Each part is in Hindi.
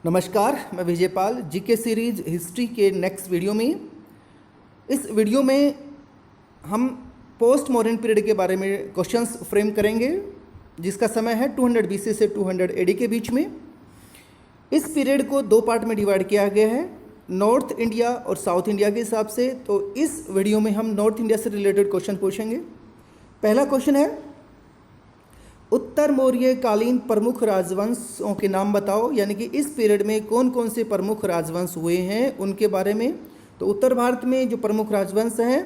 नमस्कार, मैं विजयपाल जीके सीरीज हिस्ट्री के नेक्स्ट वीडियो में। इस वीडियो में हम पोस्ट मॉडर्न पीरियड के बारे में क्वेश्चंस फ्रेम करेंगे, जिसका समय है 200 BC से 200 AD के बीच में। इस पीरियड को दो पार्ट में डिवाइड किया गया है, नॉर्थ इंडिया और साउथ इंडिया के हिसाब से। तो इस वीडियो में हम नॉर्थ इंडिया से रिलेटेड क्वेश्चन पूछेंगे। पहला क्वेश्चन है, उत्तर मौर्य कालीन प्रमुख राजवंशों के नाम बताओ। यानी कि इस पीरियड में कौन कौन से प्रमुख राजवंश हुए हैं उनके बारे में। तो उत्तर भारत में जो प्रमुख राजवंश हैं,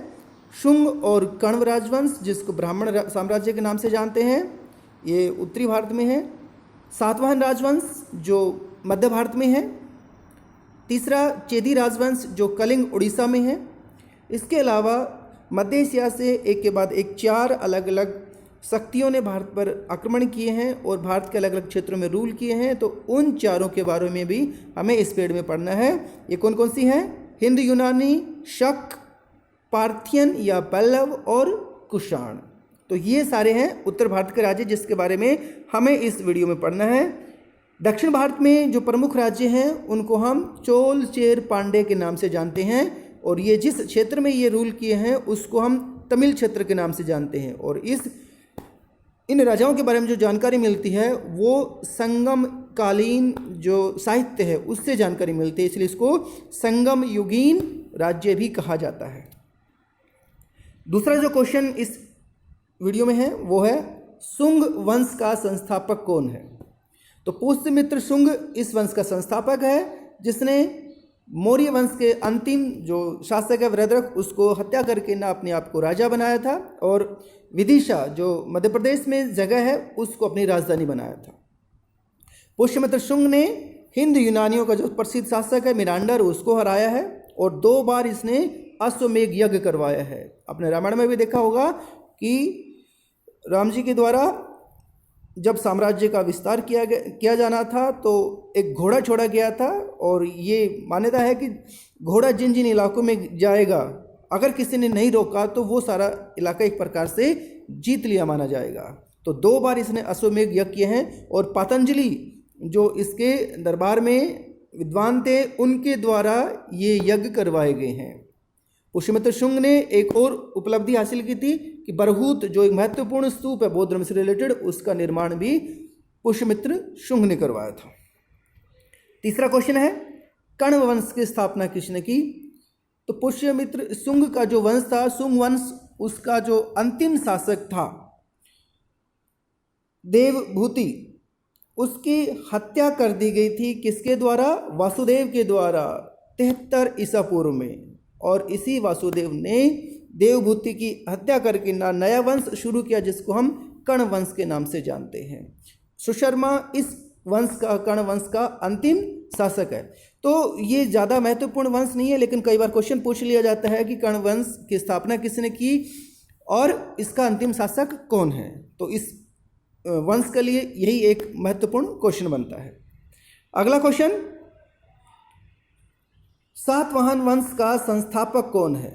शुंग और कण्व राजवंश, जिसको ब्राह्मण साम्राज्य के नाम से जानते हैं, ये उत्तरी भारत में है। सातवाहन राजवंश जो मध्य भारत में है। तीसरा चेदी राजवंश जो कलिंग उड़ीसा में है। इसके अलावा मध्य एशिया से एक के बाद एक 4 अलग अलग शक्तियों ने भारत पर आक्रमण किए हैं और भारत के अलग अलग क्षेत्रों में रूल किए हैं। तो उन चारों के बारे में भी हमें इस पीरियड में पढ़ना है। ये कौन कौन सी हैं? हिंद यूनानी, शक, पार्थियन या पल्लव और कुषाण। तो ये सारे हैं उत्तर भारत के राज्य, जिसके बारे में हमें इस वीडियो में पढ़ना है। दक्षिण भारत में जो प्रमुख राज्य हैं उनको हम चोल, चेर, पांडे के नाम से जानते हैं, और ये जिस क्षेत्र में ये रूल किए हैं उसको हम तमिल क्षेत्र के नाम से जानते हैं। और इन राजाओं के बारे में जो जानकारी मिलती है वो संगम कालीन जो साहित्य है उससे जानकारी मिलती है, इसलिए इसको संगम युगीन राज्य भी कहा जाता है। दूसरा जो क्वेश्चन इस वीडियो में है वो है, शुंग वंश का संस्थापक कौन है? तो पुष्यमित्र शुंग इस वंश का संस्थापक है, जिसने मौर्य वंश के अंतिम जो शासक है वृद्रक, उसको हत्या करके ना अपने आप को राजा बनाया था, और विदिशा जो मध्य प्रदेश में जगह है उसको अपनी राजधानी बनाया था। पुष्यमित्र शुंग ने हिंद यूनानियों का जो प्रसिद्ध शासक है मिनांडर, उसको हराया है, और 2 बार इसने अश्वमेघ यज्ञ करवाया है। आपने रामायण में भी देखा होगा कि राम जी के द्वारा जब साम्राज्य का विस्तार किया जाना था तो एक घोड़ा छोड़ा गया था, और ये मान्यता है कि घोड़ा जिन जिन इलाकों में जाएगा, अगर किसी ने नहीं रोका तो वो सारा इलाका एक प्रकार से जीत लिया माना जाएगा। तो 2 बार इसने अश्वमेघ यज्ञ किए हैं, और पतंजलि जो इसके दरबार में विद्वान थे उनके द्वारा ये यज्ञ करवाए गए हैं। पुष्यमित्र शुंग ने एक और उपलब्धि हासिल की थी कि बरहूत जो एक महत्वपूर्ण स्तूप है बौद्ध धर्म से रिलेटेड, उसका निर्माण भी पुष्यमित्र शुंग ने करवाया था। तीसरा क्वेश्चन है, कण्व वंश की स्थापना किसने की? तो पुष्यमित्र शुंग का जो वंश था, शुंग वंश, उसका जो अंतिम शासक था देवभूति, उसकी हत्या कर दी गई थी। किसके द्वारा? वासुदेव के द्वारा 73 ईसा पूर्व में। और इसी वासुदेव ने देवभूति की हत्या करके नया वंश शुरू किया, जिसको हम कण्व वंश के नाम से जानते हैं। सुशर्मा इस वंश का, कण्व वंश का अंतिम शासक है। तो ये ज़्यादा महत्वपूर्ण वंश नहीं है, लेकिन कई बार क्वेश्चन पूछ लिया जाता है कि कण्व वंश की स्थापना किसने की और इसका अंतिम शासक कौन है। तो इस वंश के लिए यही एक महत्वपूर्ण क्वेश्चन बनता है। अगला क्वेश्चन, सातवाहन वंश का संस्थापक कौन है?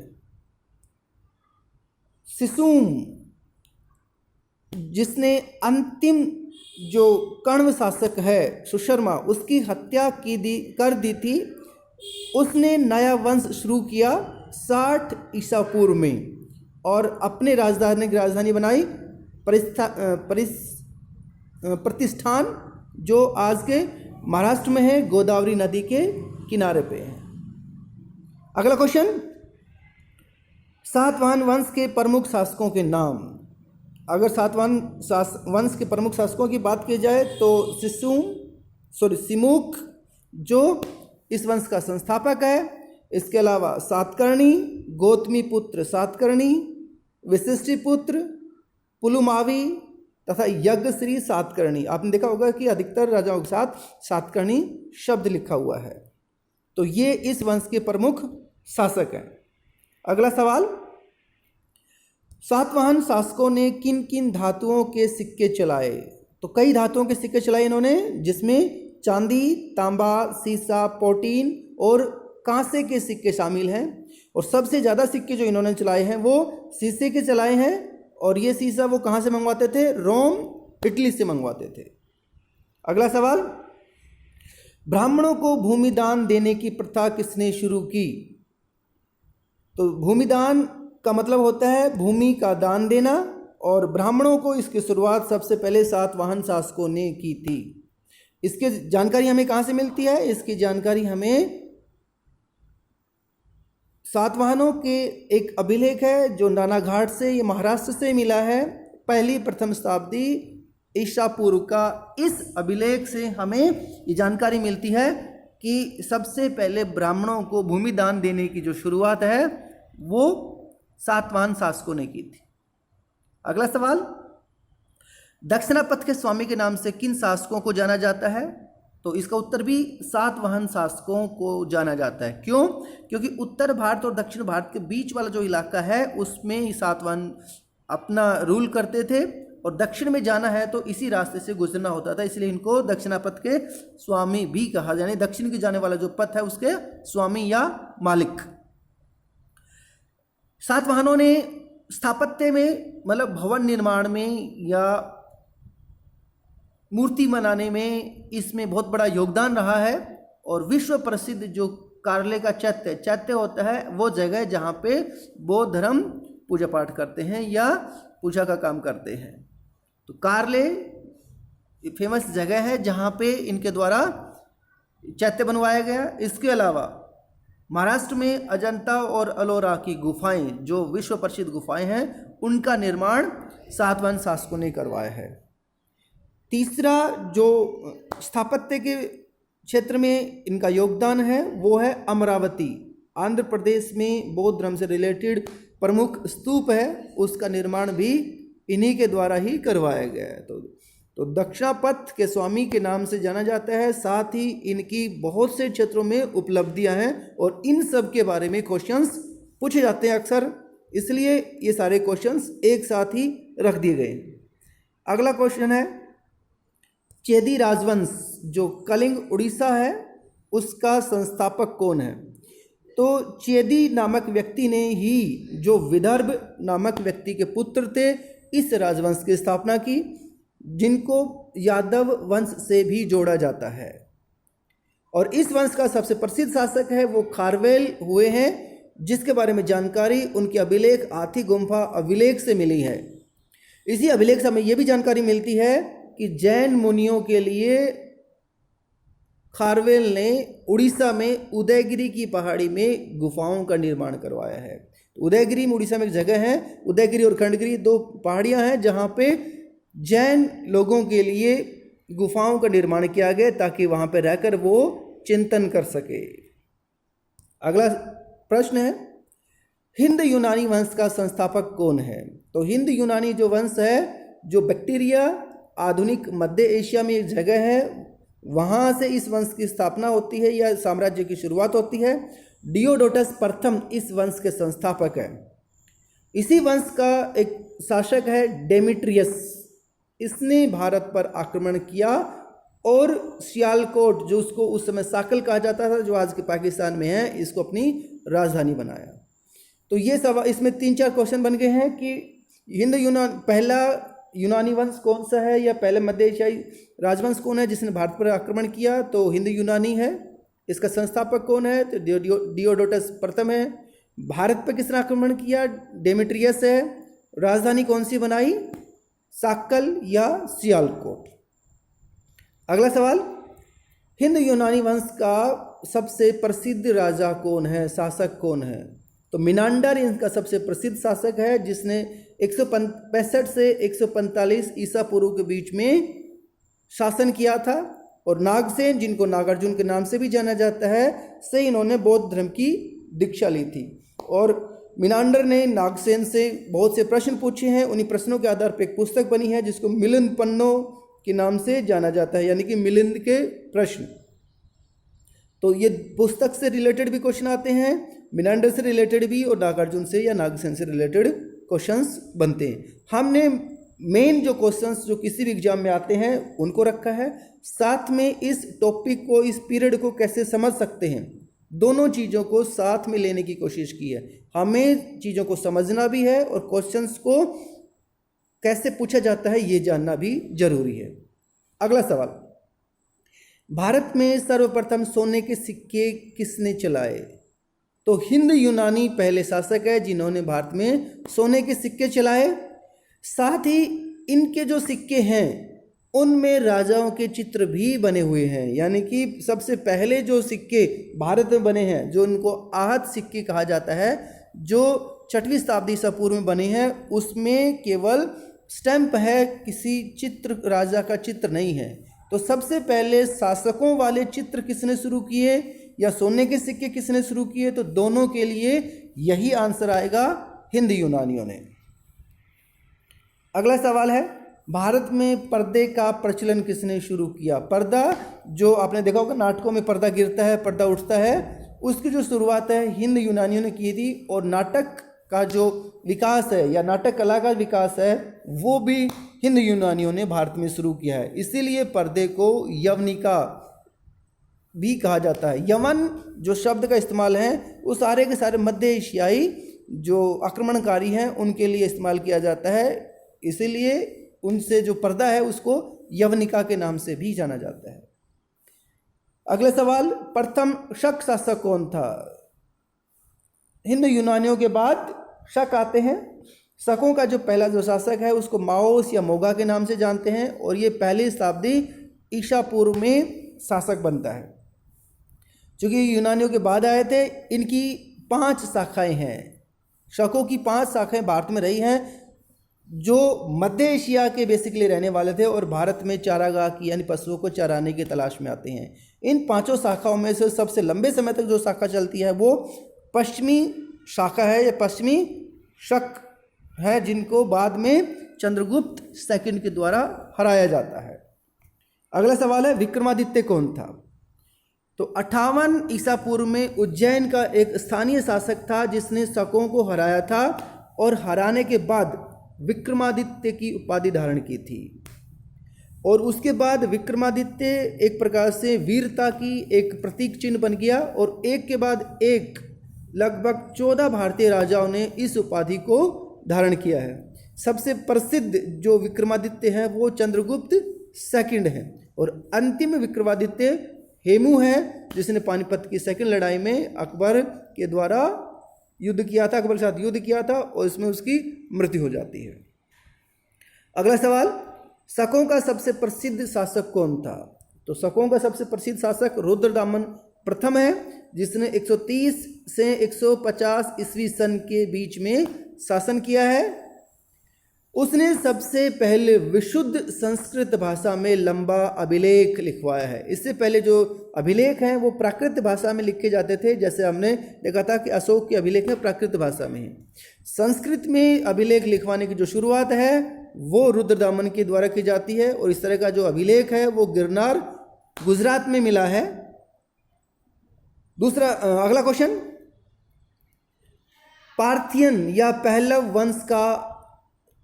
सिसुम, जिसने अंतिम जो कण्व शासक है सुशर्मा, उसकी हत्या कर दी थी, उसने नया वंश शुरू किया 60 ईसा पूर्व में, और अपने राजधानी बनाई प्रतिष्ठान, जो आज के महाराष्ट्र में है, गोदावरी नदी के किनारे पे है। अगला क्वेश्चन, सातवाहन वंश के प्रमुख शासकों के नाम। अगर सातवाहन वंश के प्रमुख शासकों की बात की जाए तो सिमुक जो इस वंश का संस्थापक है। इसके अलावा सातकर्णी, गौतमी पुत्र सातकर्णी, वशिष्ठी पुत्र पुलुमावी तथा यज्ञश्री सातकर्णी। आपने देखा होगा कि अधिकतर राजाओं के साथ सातकर्णी शब्द लिखा हुआ है। तो ये इस वंश के प्रमुख शासक हैं। अगला सवाल, सातवाहन शासकों ने किन किन धातुओं के सिक्के चलाए? तो कई धातुओं के सिक्के चलाए इन्होंने, जिसमें चांदी, तांबा, सीसा, पोटीन और कांसे के सिक्के शामिल हैं। और सबसे ज़्यादा सिक्के जो इन्होंने चलाए हैं वो शीशे के चलाए हैं, और ये शीशा वो कहाँ से मंगवाते थे? रोम, इटली से मंगवाते थे। अगला सवाल, ब्राह्मणों को भूमिदान देने की प्रथा किसने शुरू की? तो भूमिदान का मतलब होता है भूमि का दान देना, और ब्राह्मणों को इसकी शुरुआत सबसे पहले सातवाहन शासकों ने की थी। इसकी जानकारी हमें कहाँ से मिलती है? इसकी जानकारी हमें सातवाहनों के एक अभिलेख है जो नानाघाट से, ये महाराष्ट्र से मिला है, पहली प्रथम शताब्दी ईसा पूर्व का। इस अभिलेख से हमें ये जानकारी मिलती है कि सबसे पहले ब्राह्मणों को भूमि दान देने की जो शुरुआत है वो सातवाहन शासकों ने की थी। अगला सवाल, दक्षिणापथ के स्वामी के नाम से किन शासकों को जाना जाता है? तो इसका उत्तर भी सातवाहन शासकों को जाना जाता है। क्यों? क्योंकि उत्तर भारत और दक्षिण भारत के बीच वाला जो इलाका है उसमें सातवाहन अपना रूल करते थे, और दक्षिण में जाना है तो इसी रास्ते से गुजरना होता था, इसलिए इनको दक्षिणापथ के स्वामी भी कहा, यानी दक्षिण की जाने वाला जो पथ है उसके स्वामी या मालिक। सातवाहनों ने स्थापत्य में, मतलब भवन निर्माण में या मूर्ति बनाने में, इसमें बहुत बड़ा योगदान रहा है। और विश्व प्रसिद्ध जो कार्ले का चैत्य होता है वो जगह जहाँ पे बौद्ध धर्म पूजा पाठ करते हैं या पूजा का काम करते हैं। तो कार्ले फेमस जगह है जहाँ पे इनके द्वारा चैत्य बनवाया गया। इसके अलावा महाराष्ट्र में अजंता और अलोरा की गुफाएं, जो विश्व प्रसिद्ध गुफाएं हैं, उनका निर्माण सातवाहन शासकों ने करवाया है। तीसरा जो स्थापत्य के क्षेत्र में इनका योगदान है वो है अमरावती। आंध्र प्रदेश में बौद्ध धर्म से रिलेटेड प्रमुख स्तूप है, उसका निर्माण भी इन्हीं के द्वारा ही करवाया गया है। तो दक्षिणापथ के स्वामी के नाम से जाना जाता है। साथ ही इनकी बहुत से क्षेत्रों में उपलब्धियां हैं और इन सब के बारे में क्वेश्चंस पूछे जाते हैं अक्सर, इसलिए ये सारे क्वेश्चंस एक साथ ही रख दिए गए। अगला क्वेश्चन है, चेदी राजवंश जो कलिंग उड़ीसा है उसका संस्थापक कौन है? तो चेदी नामक व्यक्ति ने ही, जो विदर्भ नामक व्यक्ति के पुत्र थे, इस राजवंश की स्थापना की, जिनको यादव वंश से भी जोड़ा जाता है। और इस वंश का सबसे प्रसिद्ध शासक है वो खारवेल हुए हैं, जिसके बारे में जानकारी उनके अभिलेख हाथी गुम्फा अभिलेख से मिली है। इसी अभिलेख से हमें यह भी जानकारी मिलती है कि जैन मुनियों के लिए खारवेल ने उड़ीसा में उदयगिरी की पहाड़ी में गुफाओं का निर्माण करवाया है। उदयगिरी में उड़ीसा में एक जगह है, उदयगिरी और खंडगिरी, दो पहाड़ियां हैं जहां पे जैन लोगों के लिए गुफाओं का निर्माण किया गया ताकि वहां पे रहकर वो चिंतन कर सके। अगला प्रश्न है, हिंद यूनानी वंश का संस्थापक कौन है? तो हिंद यूनानी जो वंश है, जो बैक्टीरिया आधुनिक मध्य एशिया में एक जगह है, वहाँ से इस वंश की स्थापना होती है या साम्राज्य की शुरुआत होती है। डियोडोटस प्रथम इस वंश के संस्थापक है। इसी वंश का एक शासक है डेमेट्रियस। इसने भारत पर आक्रमण किया और सियालकोट, जो उसको उस समय साकल कहा जाता था, जो आज के पाकिस्तान में है, इसको अपनी राजधानी बनाया। तो ये सब इसमें 3-4 क्वेश्चन बन गए हैं कि हिंद यूनान पहला यूनानी वंश कौन सा है या पहले मध्य एशियाई राजवंश कौन है जिसने भारत पर आक्रमण किया? तो हिंद यूनानी है। इसका संस्थापक कौन है? तो डियोडोटस प्रथम है। भारत पर किसने आक्रमण किया? डेमेट्रियस है। राजधानी कौन सी बनाई? साक्कल या सियालकोट। अगला सवाल, हिंद यूनानी वंश का सबसे प्रसिद्ध राजा कौन है, शासक कौन है? तो मिनांडर इनका सबसे प्रसिद्ध शासक है, जिसने 165 से 145 ईसा पूर्व के बीच में शासन किया था। और नागसेन, जिनको नागार्जुन के नाम से भी जाना जाता है, से इन्होंने बौद्ध धर्म की दीक्षा ली थी। और मिनांडर ने नागसेन से बहुत से प्रश्न पूछे हैं। उन्हीं प्रश्नों के आधार पर एक पुस्तक बनी है जिसको मिलिंद पन्नो के नाम से जाना जाता है, यानी कि मिलिंद के प्रश्न। तो ये पुस्तक से रिलेटेड भी क्वेश्चन आते हैं, मिनांडर से रिलेटेड भी, और नागार्जुन से या नागसेन से रिलेटेड क्वेश्चंस बनते हैं। हमने मेन जो क्वेश्चंस जो किसी भी एग्जाम में आते हैं उनको रखा है, साथ में इस टॉपिक को, इस पीरियड को कैसे समझ सकते हैं, दोनों चीज़ों को साथ में लेने की कोशिश की है। हमें चीज़ों को समझना भी है और क्वेश्चंस को कैसे पूछा जाता है ये जानना भी जरूरी है। अगला सवाल, भारत में सर्वप्रथम सोने के सिक्के किसने चलाए? तो हिंद यूनानी पहले शासक है जिन्होंने भारत में सोने के सिक्के चलाए। साथ ही इनके जो सिक्के हैं उनमें राजाओं के चित्र भी बने हुए हैं, यानी कि सबसे पहले जो सिक्के भारत में बने हैं, जो उनको आहत सिक्के कहा जाता है, जो 6वीं शताब्दी ईसा पूर्व में बने हैं, उसमें केवल स्टैंप है, किसी चित्र, राजा का चित्र नहीं है। तो सबसे पहले शासकों वाले चित्र किसने शुरू किए या सोने के सिक्के किसने शुरू किए? तो दोनों के लिए यही आंसर आएगा, हिंद यूनानियों ने। अगला सवाल है, भारत में पर्दे का प्रचलन किसने शुरू किया? पर्दा, जो आपने देखा होगा नाटकों में पर्दा गिरता है, पर्दा उठता है, उसकी जो शुरुआत है हिंद यूनानियों ने की थी। और नाटक का जो विकास है या नाटक कला का विकास है वो भी हिंद यूनानियों ने भारत में शुरू किया है। इसीलिए पर्दे को यवनिका भी कहा जाता है। यवन जो शब्द का इस्तेमाल है वो सारे के सारे मध्य एशियाई जो आक्रमणकारी हैं उनके लिए इस्तेमाल किया जाता है, इसीलिए उनसे जो पर्दा है उसको यवनिका के नाम से भी जाना जाता है। अगला सवाल, प्रथम शक शासक कौन था? हिंद यूनानियों के बाद शक आते हैं। शकों का जो पहला जो शासक है उसको माओस या मोगा के नाम से जानते हैं और ये पहली शताब्दी ईसा पूर्व में शासक बनता है। चूँकि यूनानियों के बाद आए थे, इनकी 5 शाखाएं हैं। शकों की 5 शाखाएं भारत में रही हैं, जो मध्य एशिया के बेसिकली रहने वाले थे और भारत में चारागाह की यानी पशुओं को चराने की तलाश में आते हैं। इन 5 शाखाओं में से सबसे लंबे समय तक जो शाखा चलती है वो पश्चिमी शाखा है या पश्चिमी शक है, जिनको बाद में चंद्रगुप्त सेकंड के द्वारा हराया जाता है। अगला सवाल है, विक्रमादित्य कौन था? तो 58 ईसा पूर्व में उज्जैन का एक स्थानीय शासक था जिसने शकों को हराया था और हराने के बाद विक्रमादित्य की उपाधि धारण की थी। और उसके बाद विक्रमादित्य एक प्रकार से वीरता की एक प्रतीक चिन्ह बन गया और एक के बाद एक लगभग 14 भारतीय राजाओं ने इस उपाधि को धारण किया है। सबसे प्रसिद्ध जो विक्रमादित्य हैं वो चंद्रगुप्त सेकंड है और अंतिम विक्रमादित्य हेमू है, जिसने पानीपत की सेकंड लड़ाई में अकबर के द्वारा युद्ध किया था, अकबर के साथ युद्ध किया था और इसमें उसकी मृत्यु हो जाती है। अगला सवाल, शकों का सबसे प्रसिद्ध शासक कौन था? तो शकों का सबसे प्रसिद्ध शासक रुद्रदामन प्रथम है, जिसने 130 से 150 ईस्वी सन के बीच में शासन किया है। उसने सबसे पहले विशुद्ध संस्कृत भाषा में लंबा अभिलेख लिखवाया है। इससे पहले जो अभिलेख हैं वो प्राकृत भाषा में लिखे जाते थे, जैसे हमने देखा था कि अशोक के अभिलेख में प्राकृत भाषा में है। संस्कृत में अभिलेख लिखवाने की जो शुरुआत है वो रुद्रदामन के द्वारा की जाती है और इस तरह का जो अभिलेख है वो गिरनार गुजरात में मिला है। अगला क्वेश्चन, पार्थियन या पहलव वंश का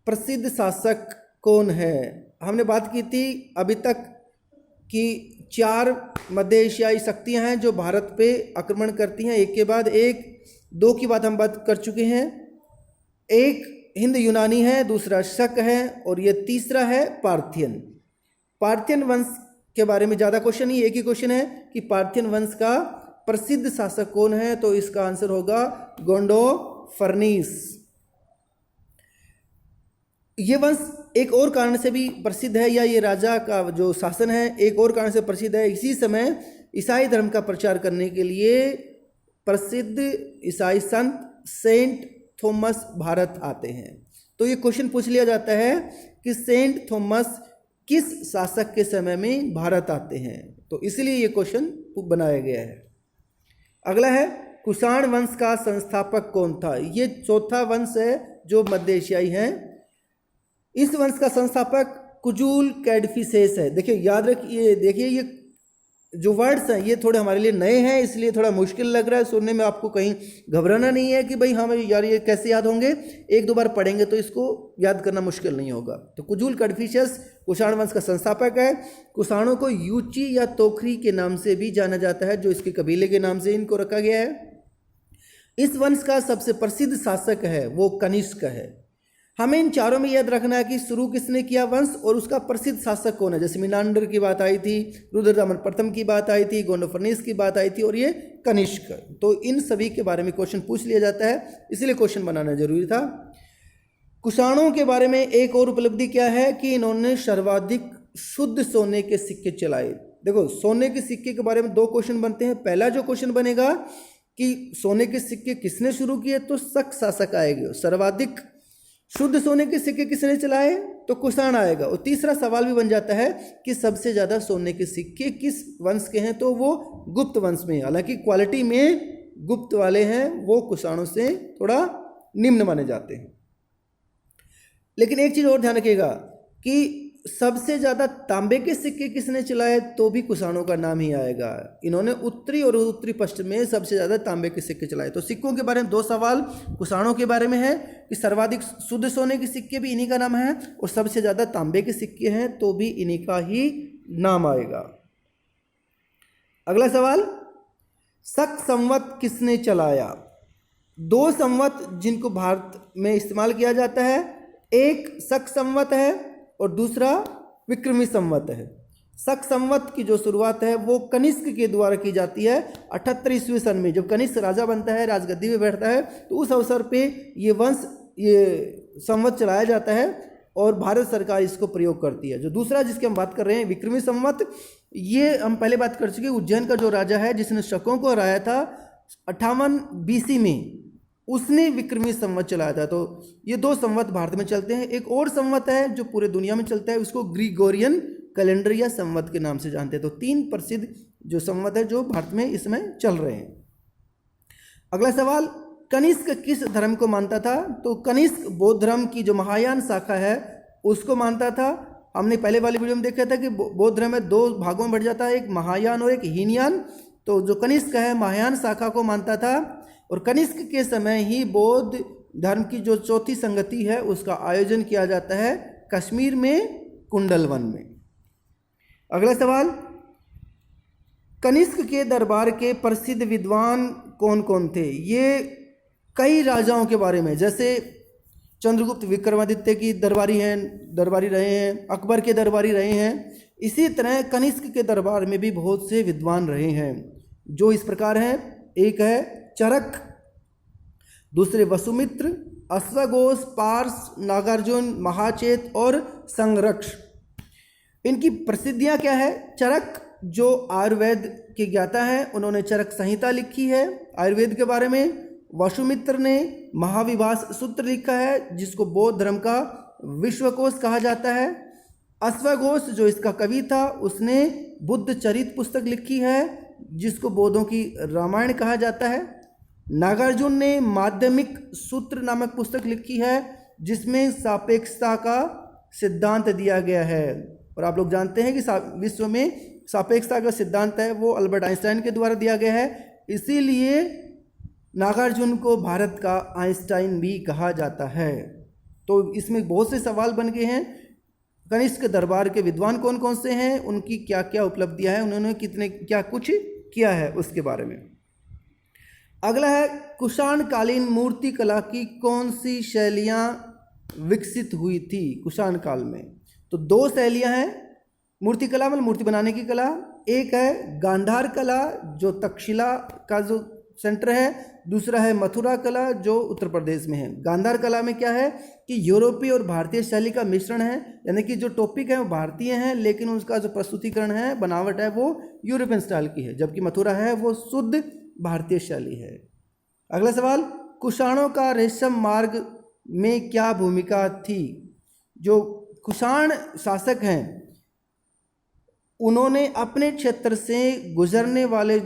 प्रसिद्ध शासक कौन है? हमने बात की थी अभी तक कि 4 मध्य एशियाई शक्तियां हैं जो भारत पे आक्रमण करती हैं एक के बाद एक। 2 की बात हम बात कर चुके हैं, एक हिंद यूनानी है, दूसरा शक है और ये तीसरा है पार्थियन। पार्थियन वंश के बारे में ज़्यादा क्वेश्चन नहीं, एक ही क्वेश्चन है कि पार्थियन वंश का प्रसिद्ध शासक कौन है? तो इसका आंसर होगा गोंडोफर्निस। ये वंश एक और कारण से भी प्रसिद्ध है, या ये राजा का जो शासन है एक और कारण से प्रसिद्ध है। इसी समय ईसाई धर्म का प्रचार करने के लिए प्रसिद्ध ईसाई संत सेंट थॉमस भारत आते हैं। तो ये क्वेश्चन पूछ लिया जाता है कि सेंट थॉमस किस शासक के समय में भारत आते हैं, तो इसलिए ये क्वेश्चन बनाया गया है। अगला है, कुषाण वंश का संस्थापक कौन था? ये चौथा वंश है जो मध्य एशियाई है। इस वंश का संस्थापक कुजूल कैडफिसेस है। देखिए याद रखिए, देखिए ये जो वर्ड्स हैं ये थोड़े हमारे लिए नए हैं, इसलिए थोड़ा मुश्किल लग रहा है सुनने में। आपको कहीं घबराना नहीं है कि भाई हमें यार ये कैसे याद होंगे, 1-2 बार पढ़ेंगे तो इसको याद करना मुश्किल नहीं होगा। तो कुजूल कैडफिसेस कुषाण वंश का संस्थापक है। कुषाणों को यूची या तोखरी के नाम से भी जाना जाता है, जो इसके कबीले के नाम से इनको रखा गया है। इस वंश का सबसे प्रसिद्ध शासक है वो कनिष्क है। हमें इन चारों में याद रखना है कि शुरू किसने किया वंश और उसका प्रसिद्ध शासक कौन है। जैसे मिनांडर की बात आई थी, रुद्रदमन प्रथम की बात आई थी, गोंडोफर्निस की बात आई थी और ये कनिष्क। तो इन सभी के बारे में क्वेश्चन पूछ लिया जाता है, इसलिए क्वेश्चन बनाना जरूरी था। कुषाणों के बारे में एक और उपलब्धि क्या है कि इन्होंने सर्वाधिक शुद्ध सोने के सिक्के चलाए। देखो, सोने के सिक्के के बारे में दो क्वेश्चन बनते हैं। पहला जो क्वेश्चन बनेगा कि सोने के सिक्के किसने शुरू किए, तो शक शासक आएंगे। सर्वाधिक शुद्ध सोने के सिक्के किसने चलाए, तो कुषाण आएगा। और तीसरा सवाल भी बन जाता है कि सबसे ज्यादा सोने के सिक्के किस वंश के हैं, तो वो गुप्त वंश में। हालांकि क्वालिटी में गुप्त वाले हैं वो कुषाणों से थोड़ा निम्न माने जाते हैं। लेकिन एक चीज और ध्यान रखिएगा कि सबसे ज्यादा तांबे के सिक्के किसने चलाए, तो भी कुषाणों का नाम ही आएगा। इन्होंने उत्तरी और उत्तरी पश्चिम में सबसे ज्यादा तांबे के सिक्के चलाए। तो सिक्कों के बारे में दो सवाल कुषाणों के बारे में है कि सर्वाधिक शुद्ध सोने के सिक्के भी इन्हीं का नाम है और सबसे ज्यादा तांबे के सिक्के हैं तो भी इन्हीं का ही नाम आएगा। अगला सवाल, शक संवत किसने चलाया। दो संवत जिनको भारत में इस्तेमाल किया जाता है, एक शक संवत है और दूसरा विक्रमी संवत है। शक संवत की जो शुरुआत है वो कनिष्क के द्वारा की जाती है 78 ईस्वी सन में। जब कनिष्क राजा बनता है, राजगद्दी में बैठता है, तो उस अवसर पे ये संवत चलाया जाता है और भारत सरकार इसको प्रयोग करती है। जो दूसरा जिसकी हम बात कर रहे हैं विक्रमी संवत, ये हम पहले बात कर चुके। उज्जैन का जो राजा है जिसने शकों को हराया था 58 BC में, उसने विक्रमी संवत चलाया था। तो ये दो संवत भारत में चलते हैं। एक और संवत है जो पूरे दुनिया में चलता है, उसको ग्रिगोरियन कैलेंडर या संवत के नाम से जानते हैं। तो तीन प्रसिद्ध जो संवत है जो भारत में इसमें चल रहे हैं। अगला सवाल, कनिष्क किस धर्म को मानता था, तो कनिष्क बौद्ध धर्म की जो महायान शाखा है उसको मानता था। हमने पहले वाली वीडियो में देखा था कि बौद्ध धर्म में दो भागों में बढ़ जाता है, एक महायान और एक हीनयान। तो जो कनिष्क है महायान शाखा को मानता था और कनिष्क के समय ही बौद्ध धर्म की जो चौथी संगति है उसका आयोजन किया जाता है कश्मीर में कुंडलवन में। अगला सवाल, कनिष्क के दरबार के प्रसिद्ध विद्वान कौन कौन थे। ये कई राजाओं के बारे में, जैसे चंद्रगुप्त विक्रमादित्य की दरबारी रहे हैं, अकबर के दरबारी रहे हैं। इसी तरह कनिष्क के दरबार में भी बहुत से विद्वान रहे हैं जो इस प्रकार हैं। एक है चरक, दूसरे वसुमित्र, अश्वघोष, पार्स, नागार्जुन, महाचेत और संरक्ष। इनकी प्रसिद्धियां क्या है। चरक जो आयुर्वेद के ज्ञाता है, उन्होंने चरक संहिता लिखी है आयुर्वेद के बारे में। वसुमित्र ने महाविभास सूत्र लिखा है जिसको बौद्ध धर्म का विश्वकोश कहा जाता है। अश्वघोष जो इसका कवि था, उसने बुद्ध चरित पुस्तक लिखी है जिसको बौद्धों की रामायण कहा जाता है। नागार्जुन ने माध्यमिक सूत्र नामक पुस्तक लिखी है जिसमें सापेक्षता का सिद्धांत दिया गया है। और आप लोग जानते हैं कि विश्व में सापेक्षता का सिद्धांत है वो अल्बर्ट आइंस्टाइन के द्वारा दिया गया है, इसीलिए नागार्जुन को भारत का आइंस्टाइन भी कहा जाता है। तो इसमें बहुत से सवाल बन गए हैं। कनिष्क दरबार के विद्वान कौन कौन से हैं, उनकी क्या क्या उपलब्धियां हैं, उन्होंने कितने क्या कुछ किया है उसके बारे में। अगला है, कुषाण कालीन मूर्ति कला की कौन सी शैलियां विकसित हुई थी कुषाण काल में। तो दो शैलियां हैं मूर्ति कला मतलब मूर्ति बनाने की कला। एक है गांधार कला जो तक्षशिला का जो सेंटर है, दूसरा है मथुरा कला जो उत्तर प्रदेश में है। गांधार कला में क्या है कि यूरोपीय और भारतीय शैली का मिश्रण है, यानी कि जो टॉपिक है वो भारतीय हैं लेकिन उसका जो प्रस्तुतिकरण है, बनावट है, वो यूरोपियन स्टाइल की है, जबकि मथुरा है वो शुद्ध भारतीय शैली है। अगला सवाल, कुषाणों का रेशम मार्ग में क्या भूमिका थी। जो कुषाण शासक हैं उन्होंने अपने क्षेत्र से गुजरने वाले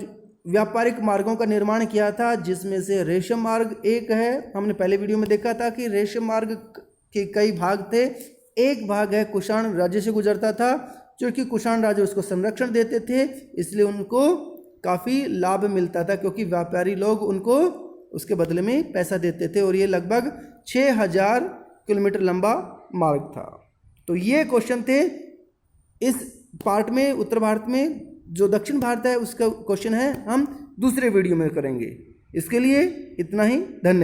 व्यापारिक मार्गों का निर्माण किया था जिसमें से रेशम मार्ग एक है। हमने पहले वीडियो में देखा था कि रेशम मार्ग के कई भाग थे। एक भाग है कुषाण राज्य से गुजरता था, क्योंकि कुषाण राज्य उसको संरक्षण देते थे इसलिए उनको काफ़ी लाभ मिलता था, क्योंकि व्यापारी लोग उनको उसके बदले में पैसा देते थे और ये लगभग 6000 किलोमीटर लंबा मार्ग था। तो ये क्वेश्चन थे इस पार्ट में। उत्तर भारत में जो दक्षिण भारत है उसका क्वेश्चन है हम दूसरे वीडियो में करेंगे। इसके लिए इतना ही, धन्यवाद।